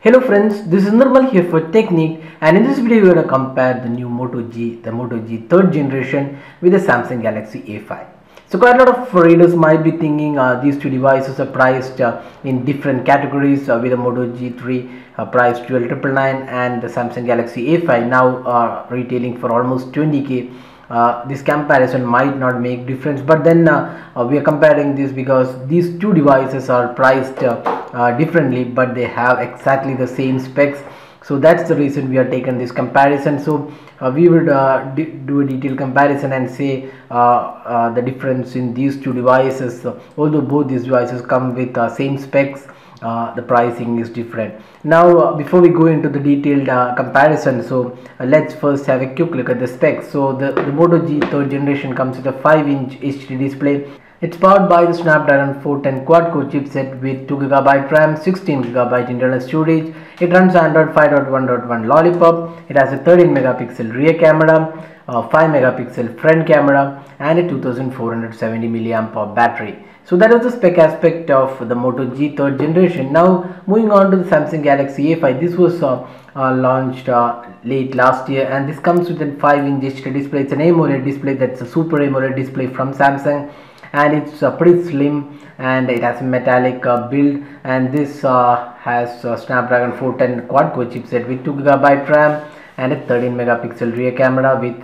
Hello friends, this is Nirmal here for Technique, and in this video we are going to compare the new Moto G, the Moto G third generation with the Samsung Galaxy A5. So quite a lot of readers might be thinking these two devices are priced in different categories, with the Moto G3 priced 12,999 and the Samsung Galaxy A5 now retailing for almost 20k. This comparison might not make difference, but then we are comparing this because these two devices are priced differently, but they have exactly the same specs. So that's the reason we are taking this comparison. So we would do a detailed comparison and say the difference in these two devices. Although both these devices come with same specs, the pricing is different. Now before we go into the detailed comparison, so let's first have a quick look at the specs. So the Moto G third generation comes with a 5-inch HD display. It's powered by the Snapdragon 410 quad-core chipset with 2GB RAM, 16GB internal storage. It runs Android 5.1.1 Lollipop. It has a 13-megapixel rear camera, 5-megapixel front camera, and a 2470 mAh battery. So that is the spec aspect of the Moto G third generation. Now moving on to the Samsung Galaxy A5. This was launched late last year, and this comes with a 5-inch HD display. It's an AMOLED display, that's a Super AMOLED display from Samsung, and it's pretty slim, and it has a metallic build, and this has Snapdragon 410 quad-core chipset with 2GB RAM and a 13-megapixel rear camera with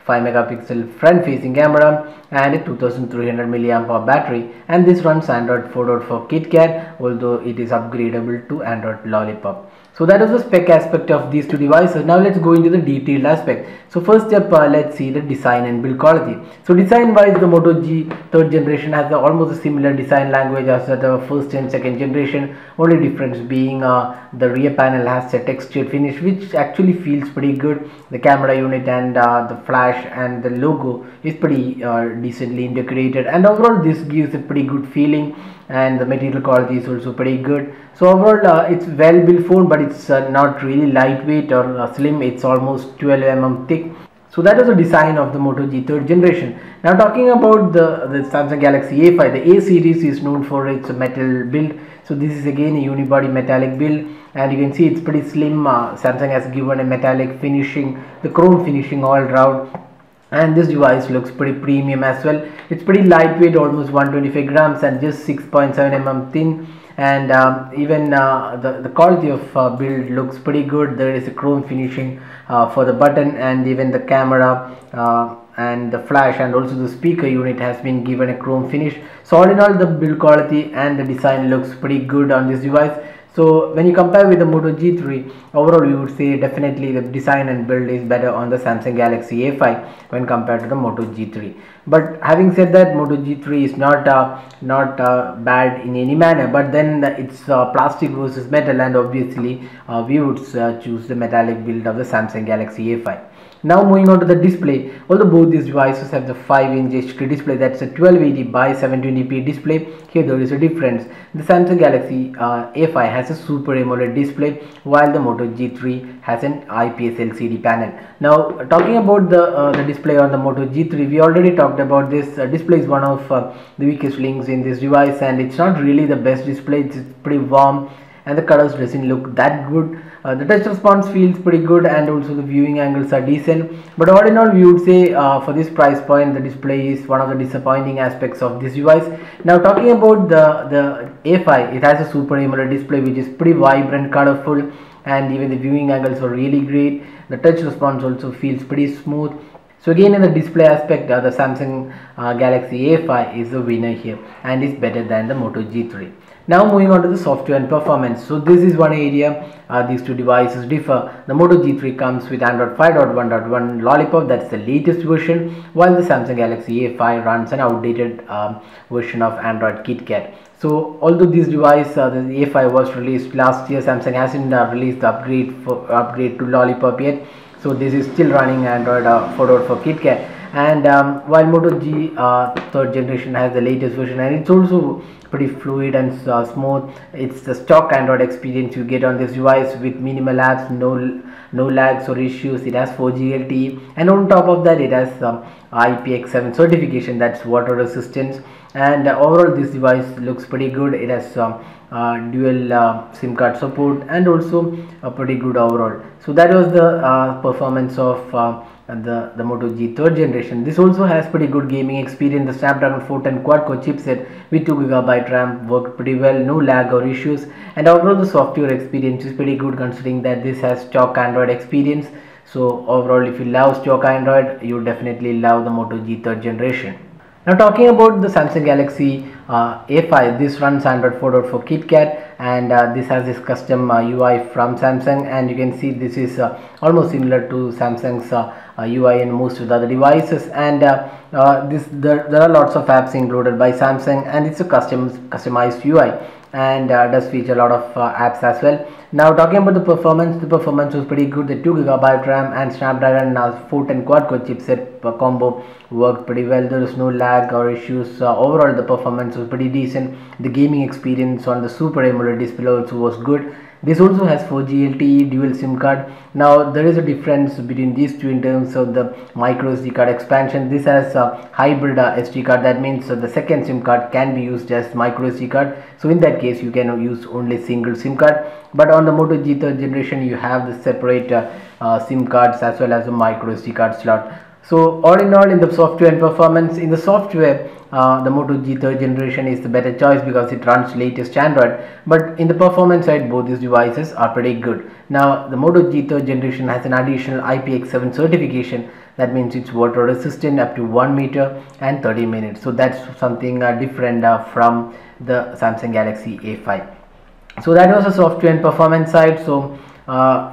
5-megapixel front facing camera and a 2300 mAh battery, and this runs Android 4.4 KitKat, although it is upgradable to Android Lollipop. So that is the spec aspect of these two devices. Now let's go into the detailed aspect. So first step, let's see the design and build quality. So design wise, the Moto G third generation has almost a similar design language as the first and second generation. Only difference being the rear panel has a textured finish, which actually feels pretty good. The camera unit and the flash and the logo is pretty decently integrated, and overall this gives a pretty good feeling, and the material quality is also pretty good. So overall it's well built phone, but it's not really lightweight or slim. It's almost 12 mm thick. So that is the design of the Moto G third generation. Now talking about the Samsung Galaxy A5, the A series is known for its metal build. So this is again a unibody metallic build, and you can see it's pretty slim. Samsung has given a metallic finishing, the chrome finishing all round, and this device looks pretty premium as well. It's pretty lightweight, almost 125 grams and just 6.7 mm thin, and even the quality of build looks pretty good. There is a chrome finishing for the button, and even the camera and the flash and also the speaker unit has been given a chrome finish. So all in all, the build quality and the design looks pretty good on this device. So when you compare with the Moto G3, overall you would say definitely the design and build is better on the Samsung Galaxy A5 when compared to the Moto G3. But having said that, Moto G3 is not bad in any manner, but then it's plastic versus metal, and obviously we would choose the metallic build of the Samsung Galaxy A5. Now moving on to the display, although both these devices have the 5-inch HD display, that's a 1280 by 720p display. Here there is a difference. The Samsung Galaxy A5 has a Super AMOLED display, while the Moto G3 has an IPS LCD panel. Now talking about the display on the Moto G3, we already talked about this. Display is one of the weakest links in this device, and it's not really the best display. It's pretty warm, and the colors doesn't look that good. The touch response feels pretty good, and also the viewing angles are decent, but all in all we would say for this price point the display is one of the disappointing aspects of this device. Now talking about the A5, it has a Super AMOLED display which is pretty vibrant, colorful, and even the viewing angles are really great. The touch response also feels pretty smooth. So again, in the display aspect, the Samsung Galaxy A5 is the winner here, and is better than the Moto G3. Now moving on to the software and performance. So this is one area these two devices differ. The Moto G3 comes with Android 5.1.1 Lollipop, that's the latest version, while the Samsung Galaxy A5 runs an outdated version of Android KitKat. So although this device, the A5 was released last year, Samsung hasn't released the upgrade to Lollipop yet. So this is still running Android 4.4 KitKat, and while Moto G third generation has the latest version, and it's also pretty fluid and smooth. It's the stock Android experience you get on this device with minimal apps, no lags or issues. It has 4G LTE, and on top of that it has IPX7 certification, that's water resistance. And overall this device looks pretty good. It has dual SIM card support and also pretty good overall. So that was the performance of the Moto G third generation. This also has pretty good gaming experience. The Snapdragon 410 quad-core chipset with 2GB RAM worked pretty well, no lag or issues, and overall the software experience is pretty good considering that this has stock Android experience. So overall, if you love stock Android, you definitely love the Moto G third generation. Now talking about the Samsung Galaxy A5, this runs Android 4.4 KitKat, and this has this custom UI from Samsung, and you can see this is almost similar to Samsung's UI in most of the other devices. And there are lots of apps included by Samsung, and it's a customized UI, and does feature a lot of apps as well. Now talking about the performance was pretty good. The 2GB RAM and Snapdragon 410 quad-core chipset combo worked pretty well. There is no lag or issues. Overall the performance was pretty decent. The gaming experience on the Super AMOLED display also was good. This also has 4G LTE dual SIM card. Now there is a difference between these two in terms of the micro SD card expansion. This has a hybrid SD card. That means the second SIM card can be used as micro SD card. So in that case you can use only single SIM card. But on the Moto G third generation you have the separate SIM cards as well as a micro SD card slot. So all in all, in the software and performance, in the software the Moto G third generation is the better choice because it runs latest Android, but in the performance side both these devices are pretty good. Now the Moto G third generation has an additional IPX7 certification. That means it's water resistant up to 1 meter and 30 minutes. So that's something different from the Samsung Galaxy A5. So that was the software and performance side. So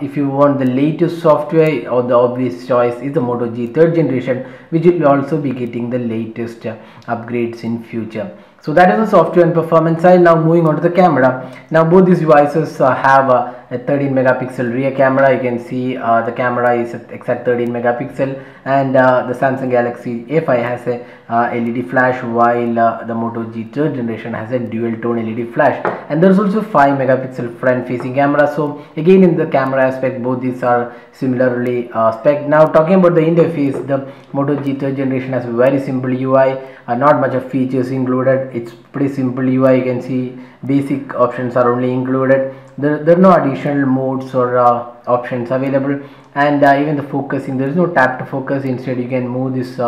if you want the latest software, or the obvious choice is the Moto G third generation, which will also be getting the latest upgrades in future. So that is the software and performance side. Now moving on to the camera. Now both these devices have a 13 megapixel rear camera. You can see the camera is exact 13 megapixel, and the Samsung Galaxy A5 has a LED flash, while the Moto G third generation has a dual tone LED flash, and there is also 5 megapixel front facing camera. So again, in the camera aspect both these are similarly spec. Now talking about the interface, the Moto G third generation has a very simple UI, not much of features included. It's pretty simple UI. You can see basic options are only included. There are no additional modes or options available, and even the focusing, there is no tap to focus. Instead you can move this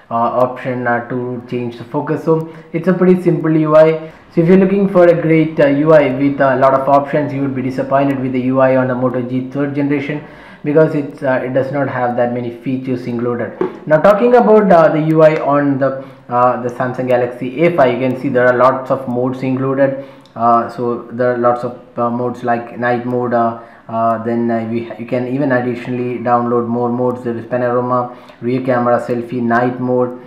option to change the focus. So it's a pretty simple UI. So if you're looking for a great UI with a lot of options, you would be disappointed with the UI on the Moto G third generation, because it does not have that many features included. Now talking about the UI on the Samsung Galaxy A5, you can see there are lots of modes included. So there are lots of modes like night mode, then you can even additionally download more modes. There is panorama, rear camera, selfie, night mode.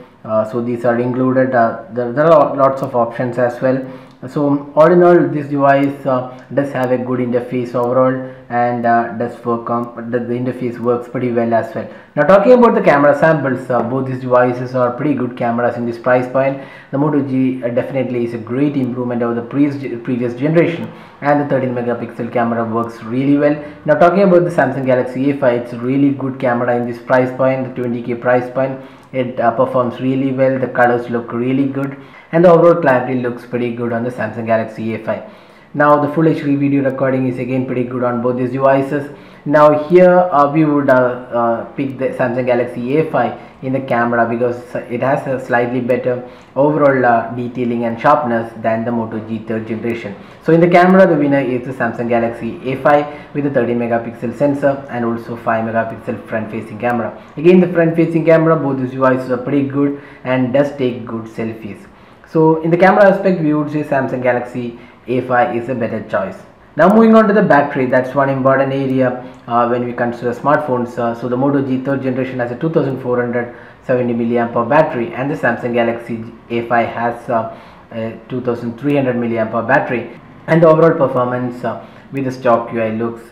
So these are included. There are lots of options as well. So all in all, this device does have a good interface overall, and does work the interface works pretty well as well. Now talking about the camera samples, both these devices are pretty good cameras in this price point. The Moto G definitely is a great improvement over the previous generation, and the 13 megapixel camera works really well. Now talking about the Samsung Galaxy A5, it's a really good camera in this price point, the 20K price point. It performs really well, the colors look really good, and the overall clarity looks pretty good on the Samsung Galaxy A5. Now the Full HD video recording is again pretty good on both these devices. Now here we would pick the Samsung Galaxy A5 in the camera because it has a slightly better overall detailing and sharpness than the Moto G third generation. So in the camera, the winner is the Samsung Galaxy A5 with a 30 megapixel sensor and also 5 megapixel front facing camera. Again, the front facing camera, both these devices are pretty good and does take good selfies. So in the camera aspect, we would say Samsung Galaxy A5 is a better choice. Now moving on to the battery, that's one important area when we consider smartphones. So the Moto G third generation has a 2470 mAh battery, and the Samsung Galaxy A5 has a 2300 mAh battery, and the overall performance with the stock UI looks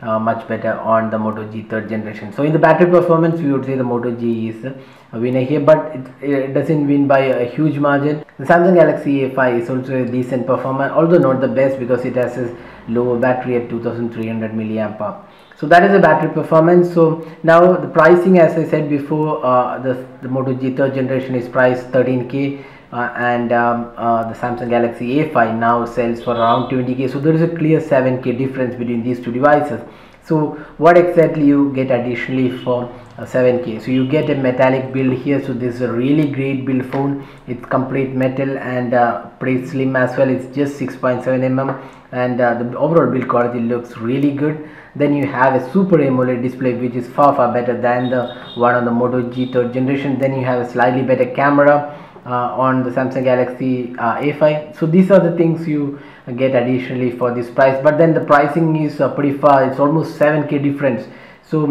much better on the Moto G third generation. So in the battery performance, we would say the Moto G is a winner here, but it doesn't win by a huge margin. The Samsung Galaxy A5 is also a decent performer, although not the best because it has a lower battery at 2300 milliamp hour. So that is the battery performance. So now the pricing, as I said before, the Moto G third generation is priced 13k, and the Samsung Galaxy A5 now sells for around 20k. So there is a clear 7k difference between these two devices. So what exactly you get additionally for 7k? So you get a metallic build here. So this is a really great build phone. It's complete metal and pretty slim as well. It's just 6.7 mm, and the overall build quality looks really good. Then you have a Super AMOLED display, which is far better than the one on the Moto G third generation. Then you have a slightly better camera on the Samsung Galaxy A5. So these are the things you get additionally for this price, but then the pricing is pretty far. It's almost 7k difference. So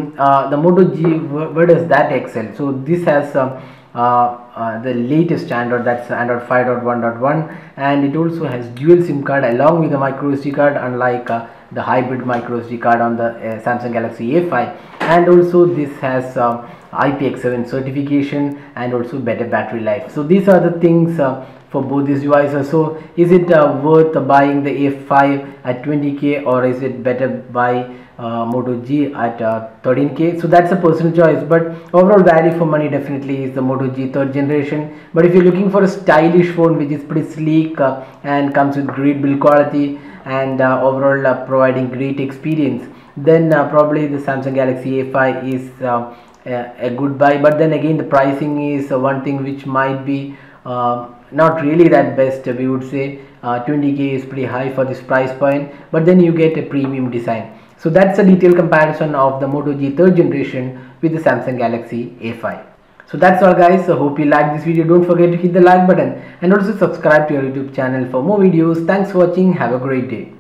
the Moto G, where does that excel? So this has the latest Android, that's Android 5.1.1, and it also has dual SIM card along with a micro SD card, unlike the hybrid micro SD card on the Samsung Galaxy A5. And also this has IPX7 certification and also better battery life. So these are the things for both these devices. So is it worth buying the A5 at 20k, or is it better buy Moto G at 13k? So that's a personal choice, but overall value for money definitely is the Moto G third generation. But if you're looking for a stylish phone which is pretty sleek and comes with great build quality and overall providing great experience, then probably the Samsung Galaxy A5 is a good buy. But then again, the pricing is one thing which might be not really that best. We would say 20k is pretty high for this price point, but then you get a premium design. So that's a detailed comparison of the Moto G third generation with the Samsung Galaxy A5. So that's all guys. So hope you liked this video. Don't forget to hit the like button and also subscribe to our YouTube channel for more videos. Thanks for watching. Have a great day.